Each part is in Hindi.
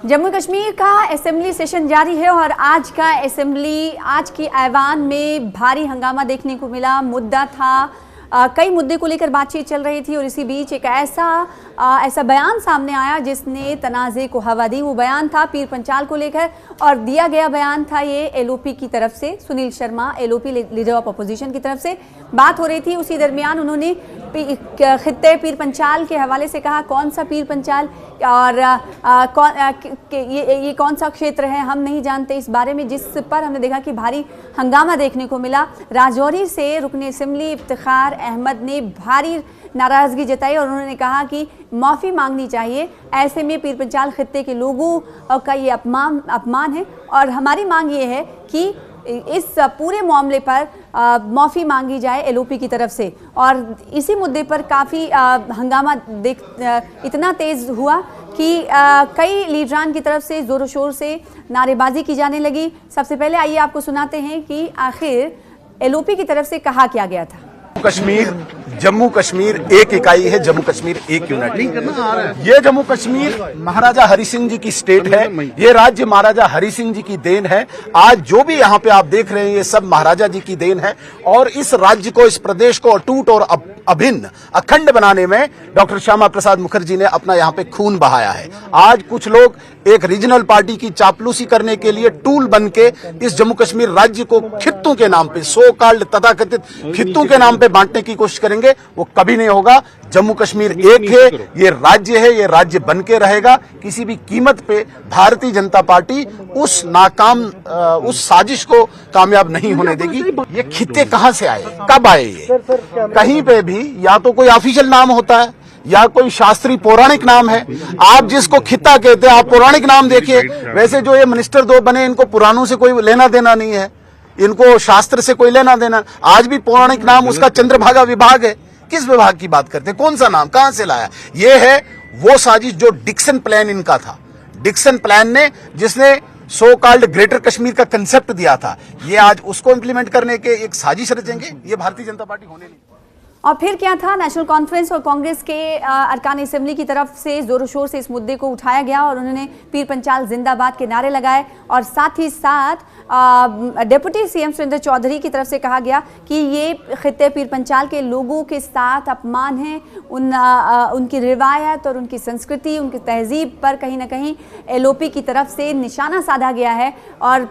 जम्मू कश्मीर का असेंबली सेशन जारी है और आज की ऐवान में भारी हंगामा देखने को मिला। मुद्दा था, कई मुद्दे को लेकर बातचीत चल रही थी और इसी बीच एक ऐसा बयान सामने आया जिसने तनाज़े को हवा दी। वो बयान था पीर पंचाल को लेकर और दिया गया बयान था ये एलओपी की तरफ से। Sunil Sharma LOP leader of opposition की तरफ से बात हो रही थी। उसी दरमियान उन्होंने खित्ते पीर पंचाल के हवाले से कहा कौन सा पीर पंचाल और ये कौन सा क्षेत्र है हम नहीं जानते इस बारे में, जिस पर हमने देखा कि भारी हंगामा देखने को मिला। राजौरी से रुकने असेंबली इफ्तिखार अहमद ने भारी नाराज़गी जताई और उन्होंने कहा कि माफ़ी मांगनी चाहिए। ऐसे में पीर पंचाल खित्ते के लोगों का ये अपमान है और हमारी मांग ये है कि इस पूरे मामले पर माफ़ी मांगी जाए एलओपी की तरफ से। और इसी मुद्दे पर काफ़ी हंगामा इतना तेज़ हुआ कि कई लीडरान की तरफ से ज़ोर शोर से नारेबाजी की जाने लगी। सबसे पहले आइए आपको सुनाते हैं कि आखिर एलओपी की तरफ से कहा क्या गया था। जम्मू कश्मीर एक इकाई है, जम्मू कश्मीर एक यूनिट। ये जम्मू कश्मीर महाराजा हरि सिंह जी की स्टेट है, ये राज्य महाराजा हरि सिंह जी की देन है। आज जो भी यहाँ पे आप देख रहे हैं ये सब महाराजा जी की देन है और इस राज्य को, इस प्रदेश को अटूट और अभिन्न अखंड बनाने में डॉक्टर श्यामा प्रसाद मुखर्जी ने अपना यहाँ पे खून बहाया है। आज कुछ लोग एक रीजनल पार्टी की चापलूसी करने के लिए टूल बन के इस जम्मू कश्मीर राज्य को खित्तों के नाम पे, सो कॉल्ड तथाकथित खित्तों के नाम पे बांटने की कोशिश करेंगे, वो कभी नहीं होगा। जम्मू कश्मीर एक है, ये राज्य है, ये राज्य बन के रहेगा। किसी भी कीमत पे भारतीय जनता पार्टी उस साजिश को कामयाब नहीं होने देगी। ये खित्ते कहां से आए, कब आए? ये कहीं पे भी या तो कोई ऑफिशियल नाम होता है या कोई शास्त्रीय पौराणिक नाम है। आप जिसको खित्ता कहते हैं आप पौराणिक नाम देखिए। वैसे जो ये मिनिस्टर दो बने इनको पुराणों से कोई लेना देना नहीं है, इनको शास्त्र से कोई लेना देना। आज भी पौराणिक नाम उसका चंद्रभागा विभाग है। किस विभाग की बात करते हैं? कौन सा नाम कहां से लाया? ये है वो साजिश जो डिक्सन प्लान इनका था। डिक्सन प्लान ने जिसने सो कॉल्ड ग्रेटर कश्मीर का कंसेप्ट दिया था, ये आज उसको इंप्लीमेंट करने के एक साजिश रचेंगे। ये भारतीय जनता पार्टी होने नहीं। और फिर क्या था, नेशनल कॉन्फ्रेंस और कांग्रेस के अरकान असेंबली की तरफ से जोरों शोर से इस मुद्दे को उठाया गया और उन्होंने पीर पंचाल जिंदाबाद के नारे लगाए और साथ ही साथ डिप्टी सीएम सुरेंद्र चौधरी की तरफ से कहा गया कि ये खित्ते पीर पंचाल के लोगों के साथ अपमान है। उनकी रिवायत और उनकी संस्कृति, उनकी तहजीब पर कहीं ना कहीं एलओपी की तरफ से निशाना साधा गया है। और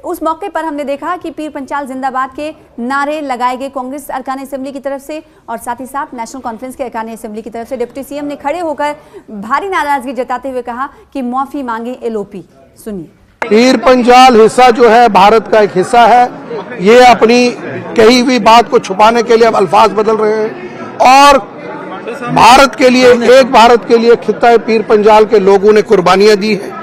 उस मौके पर हमने देखा कि पीर पंचाल जिंदाबाद के नारे लगाए गए कांग्रेस अरकान असेंबली की तरफ से और साथ ही साथ नेशनल कॉन्फ्रेंस के अरकान असेंबली की तरफ से। डिप्टी सीएम ने खड़े होकर भारी नाराजगी जताते हुए कहा कि माफी मांगे एलओपी। सुनिए। पीर पंचाल हिस्सा जो है भारत का एक हिस्सा है। ये अपनी कही हुई बात को छुपाने के लिए अब अल्फाज बदल रहे हैं और भारत के लिए, एक भारत के लिए खित्ता पीर पंचाल के लोगों ने कुर्बानियां दी है।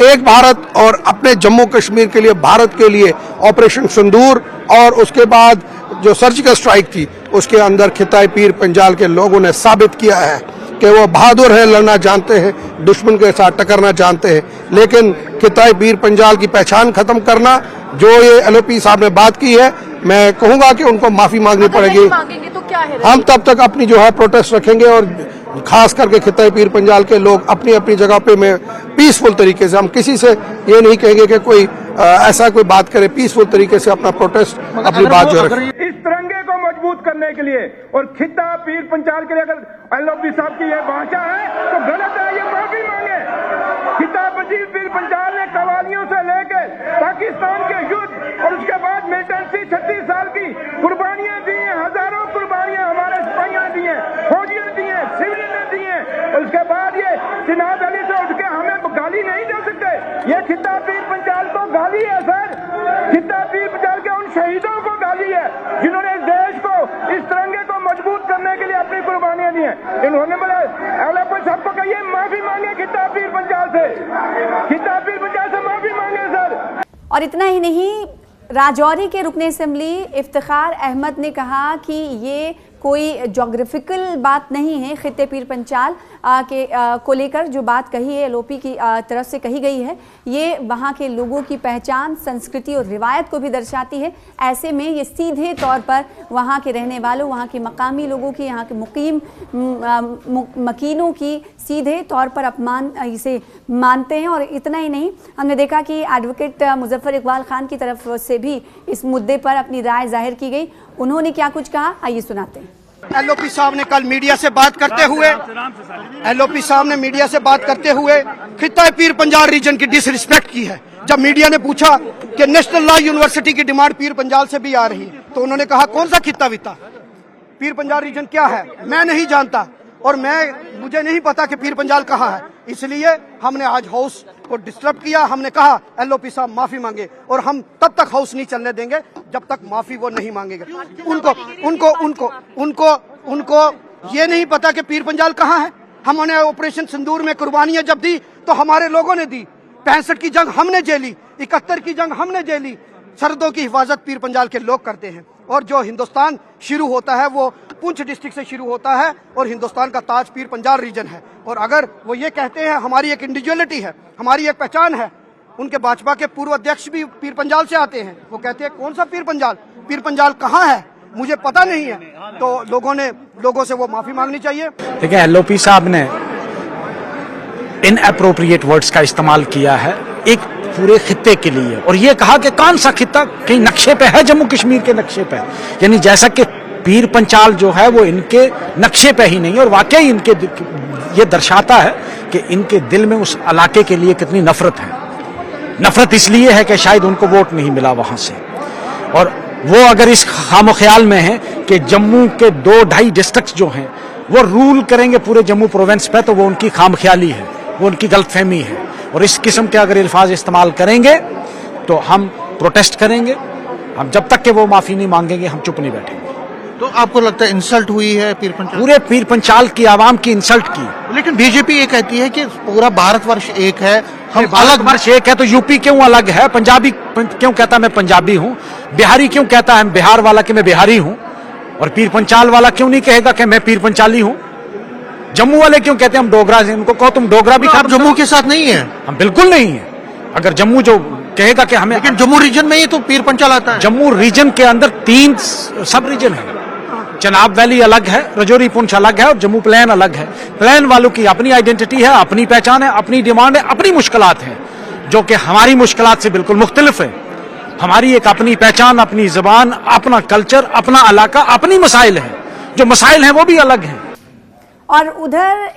एक भारत और अपने जम्मू कश्मीर के लिए, भारत के लिए ऑपरेशन सिंदूर और उसके बाद जो सर्जिकल स्ट्राइक थी उसके अंदर खित्ता पीर पंचाल के लोगों ने साबित किया है कि वो बहादुर है, लड़ना जानते हैं, दुश्मन के साथ टकरना जानते हैं। लेकिन खित्ता पीर पंचाल की पहचान खत्म करना, जो ये एलओपी साहब ने बात की है, मैं कहूंगा कि उनको माफी मांगनी पड़ेगी। तो क्या है? हम तब तक अपनी जो है प्रोटेस्ट रखेंगे और खास करके खित्ता पीर पंचाल के लोग अपनी अपनी जगह पे में पीसफुल तरीके से, हम किसी से ये नहीं कहेंगे कि कोई ऐसा कोई बात करे, पीसफुल तरीके से अपना प्रोटेस्ट, अपनी बात जो रखें। इस तिरंगे को मजबूत करने के लिए और खित्ता पीर पंचाल के लिए अगर एलओपी साहब की ये भाषा है तो गलत है, ये माफी मांगे। खित्ता पीर पंचाल ने कवालियों से लेकर पाकिस्तान के युद्ध और उसके बाद मिलिटेंसी 36 साल की कुर्बानियां दी हैं, हजारों कुर्बानियां हमारे सिपाहियों दी हैं, फौजियों दी हैं, सिविलियन ने दी हैं। उसके बाद ये चिनाब अली से उठ के हमें गाली नहीं दे सकते। ये खित्ता पीर पंचाल को गाली है सर, खित्ता पीर पंचाल के उन शहीदों को गाली है जिन्होंने इस देश को, इस तिरंगे को मजबूत करने के लिए अपनी कुर्बानियां दी हैं। इन्होंने बोले एलओपी सबको कहिए माफी मांगे खित्ता पीर पंचाल से, खित्ता पीर पंचाल से माफी मांगे सर। और इतना ही नहीं, राजौरी के रुकने असेंबली इफ्तिखार अहमद ने कहा कि ये कोई जोग्राफिकल बात नहीं है। खित्ते पीर पंचाल को लेकर जो बात कही है एलओपी की तरफ से कही गई है, ये वहाँ के लोगों की पहचान, संस्कृति और रिवायत को भी दर्शाती है। ऐसे में ये सीधे तौर पर वहाँ के रहने वालों, वहाँ के मकामी लोगों की, यहाँ के मुकीम मकीनों की सीधे तौर पर अपमान इसे मानते हैं। और इतना ही नहीं, हमने देखा कि एडवोकेट मुजफ्फर इकबाल खान की तरफ से भी इस मुद्दे पर अपनी राय जाहिर की गई। उन्होंने क्या कुछ कहा, आइए सुनाते हैं। एलओपी साहब ने कल मीडिया से बात करते हुए खित्ता पीर पंजाल रीजन की डिसरिस्पेक्ट की है। जब मीडिया ने पूछा कि नेशनल लॉ यूनिवर्सिटी की डिमांड पीर पंजाल से भी आ रही, तो उन्होंने कहा कौन सा खित्ता वित्ता, पीर पंजाल रीजन क्या है मैं नहीं जानता, और मुझे नहीं पता कि पीर पंजाल कहाँ है। इसलिए हमने आज हाउस को डिस्टर्ब किया। हमने कहा एलओपी साहब माफी मांगे, और हम तब तक हाउस नहीं चलने देंगे जब तक माफी वो नहीं मांगेंगे। उनको ये नहीं पता कि पीर पंजाल कहाँ है। हमने ऑपरेशन सिंदूर में कुर्बानियां जब दी तो हमारे लोगों ने दी। 65 की जंग हमने झेली, 71 की जंग हमने झेली। सरहदों की हिफाजत पीर पंजाल के लोग करते हैं। और जो हिंदुस्तान शुरू होता है वो पुंछ डिस्ट्रिक्ट से शुरू होता है, और हिंदुस्तान का ताज पीर पंजाल रीजन है। और अगर वो ये कहते हैं हमारी एक इंडिविजुअलिटी है, हमारी एक पहचान है, उनके भाजपा के पूर्व अध्यक्ष भी पीर पंजाल से आते हैं, वो कहते हैं कौन सा पीर पंजाल कहाँ है मुझे पता नहीं है। तो लोगों से वो माफी मांगनी चाहिए। देखिए, एलओपी साहब ने इनएप्रोप्रिएट वर्ड्स का इस्तेमाल किया है एक पूरे खित्ते के लिए, और ये कहा कि कौन सा खित्ता कहीं नक्शे पे है, जम्मू कश्मीर के नक्शे पे, यानी जैसा कि पीर पंचाल जो है वो इनके नक्शे पे ही नहीं। और वाकई इनके ये दर्शाता है कि इनके दिल में उस इलाके के लिए कितनी नफरत है। नफरत इसलिए है कि शायद उनको वोट नहीं मिला वहां से, और वो अगर इस खामख्याल में है कि जम्मू के 2-2.5 डिस्ट्रिक्ट जो हैं वो रूल करेंगे पूरे जम्मू प्रोविंस पे, तो वो उनकी खामख्याली है, वो उनकी गलतफहमी है। और इस किस्म के अगर अल्फाज इस्तेमाल करेंगे तो हम प्रोटेस्ट करेंगे। हम जब तक कि वो माफी नहीं मांगेंगे हम चुप नहीं बैठेंगे। तो आपको लगता है इंसल्ट हुई है पीर पंचाल? पूरे पीर पंचाल की आवाम की इंसल्ट की। लेकिन बीजेपी ये कहती है कि पूरा भारतवर्ष एक है, हम अलग वर्ष एक है, तो यूपी क्यों अलग है? पंजाबी क्यों कहता मैं पंजाबी हूँ? बिहारी क्यों कहता है बिहार वाला कि मैं बिहारी हूँ? और पीर पंचाल वाला क्यों नहीं कहेगा कि मैं पीर पंचाली हूँ? जम्मू वाले क्यों कहते हैं हम डोगरा हैं? उनको कहो तुम डोगरा भी। आप जम्मू के साथ नहीं है? हम बिल्कुल नहीं है। अगर जम्मू जो कहेगा कि हमें, लेकिन जम्मू रीजन में ही तो पीर पंचाल आता है। जम्मू रीजन के अंदर 3 सब रीजन है। चनाब वैली अलग है, रजौरी पुंछ अलग है, और जम्मू प्लेन अलग है। प्लेन वालों की अपनी आइडेंटिटी है, अपनी पहचान है, अपनी डिमांड है, अपनी मुश्किलात हैं, जो कि हमारी मुश्किलात से बिल्कुल मुख्तलिफ है। हमारी एक अपनी पहचान, अपनी जबान, अपना कल्चर, अपना इलाका, अपनी मसाइल है। जो मसाइल हैं वो भी अलग हैं। और उधर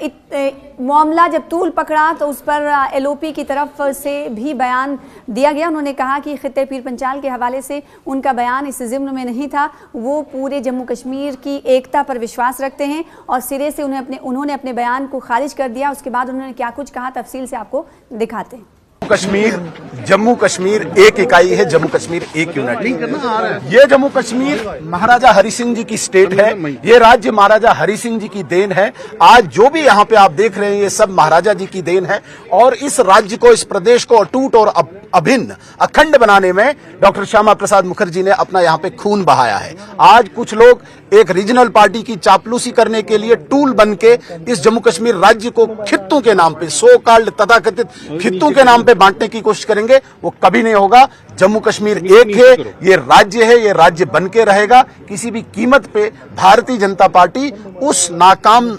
मामला जब तूल पकड़ा तो उस पर एलओपी की तरफ से भी बयान दिया गया। उन्होंने कहा कि खित्ते पीर पंचाल के हवाले से उनका बयान इस ज़िम्न में नहीं था, वो पूरे जम्मू कश्मीर की एकता पर विश्वास रखते हैं, और सिरे से उन्होंने अपने बयान को खारिज कर दिया। उसके बाद उन्होंने क्या कुछ कहा तफसील से आपको दिखाते हैं। जम्मू कश्मीर एक इकाई है, जम्मू कश्मीर एक यूनिट। ये जम्मू कश्मीर महाराजा हरि सिंह जी की स्टेट है, ये राज्य महाराजा हरि सिंह जी की देन है। आज जो भी यहाँ पे आप देख रहे हैं ये सब महाराजा जी की देन है, और इस राज्य को, इस प्रदेश को अटूट और अभिन्न, अखंड बनाने में डॉक्टर श्यामा प्रसाद मुखर्जी ने अपना यहाँ पे खून बहाया है। आज कुछ लोग एक रीजनल पार्टी की चापलूसी करने के लिए टूल बन के इस जम्मू कश्मीर राज्य को खित्तों के नाम पे, सो कॉल्ड तथाकथित खित्तों के नाम पे बांटने की कोशिश करेंगे, वो कभी नहीं होगा। जम्मू कश्मीर एक है, ये राज्य है, ये राज्य बन के रहेगा। किसी भी कीमत पे भारतीय जनता पार्टी उस नाकाम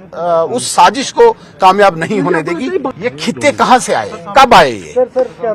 उस साजिश को कामयाब नहीं होने देगी। ये खित्ते कहां से आए, कब आए? ये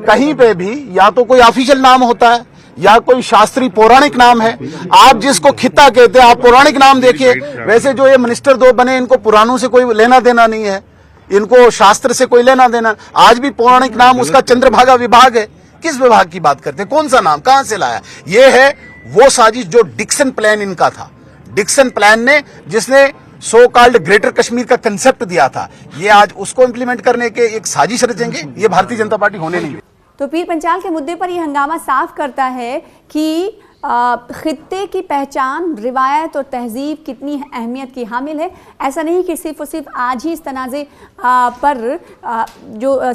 कहीं पे भी या तो कोई ऑफिशियल नाम होता है या कोई शास्त्रीय पौराणिक नाम है। आप जिसको खित्ता कहते हैं, आप पौराणिक नाम देखिए। वैसे जो ये मिनिस्टर 2 बने, इनको पुराणों से कोई लेना देना नहीं है, इनको शास्त्र से कोई लेना देना। आज भी पौराणिक नाम उसका चंद्रभागा विभाग है। किस विभाग की बात करते हैं? कौन सा नाम कहां से लाया? ये है वो साजिश जो डिक्सन प्लान इनका था। डिक्सन प्लान ने, जिसने सो कॉल्ड ग्रेटर कश्मीर का कंसेप्ट दिया था, ये आज उसको इंप्लीमेंट करने के एक साजिश रचेंगे। ये भारतीय जनता पार्टी होने नहीं। तो पीर पंचाल के मुद्दे पर यह हंगामा साफ करता है कि खित्ते की पहचान, रिवायत और तहजीब कितनी अहमियत की हामिल है। ऐसा नहीं कि सिर्फ और सिर्फ आज ही इस तनाज़े पर जो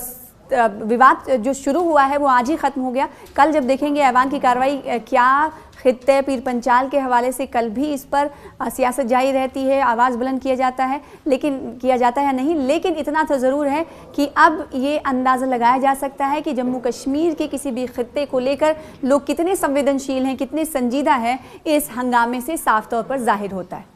विवाद जो शुरू हुआ है वो आज ही खत्म हो गया। कल जब देखेंगे ऐवान की कार्रवाई क्या खित्ते पीर पंचाल के हवाले से कल भी इस पर सियासत जारी रहती है, आवाज़ बुलंद किया जाता है, लेकिन किया जाता है नहीं। लेकिन इतना तो ज़रूर है कि अब ये अंदाज़ा लगाया जा सकता है कि जम्मू कश्मीर के किसी भी खित्ते को लेकर लोग कितने संवेदनशील हैं, कितने संजीदा हैं, इस हंगामे से साफ तौर पर जाहिर होता है।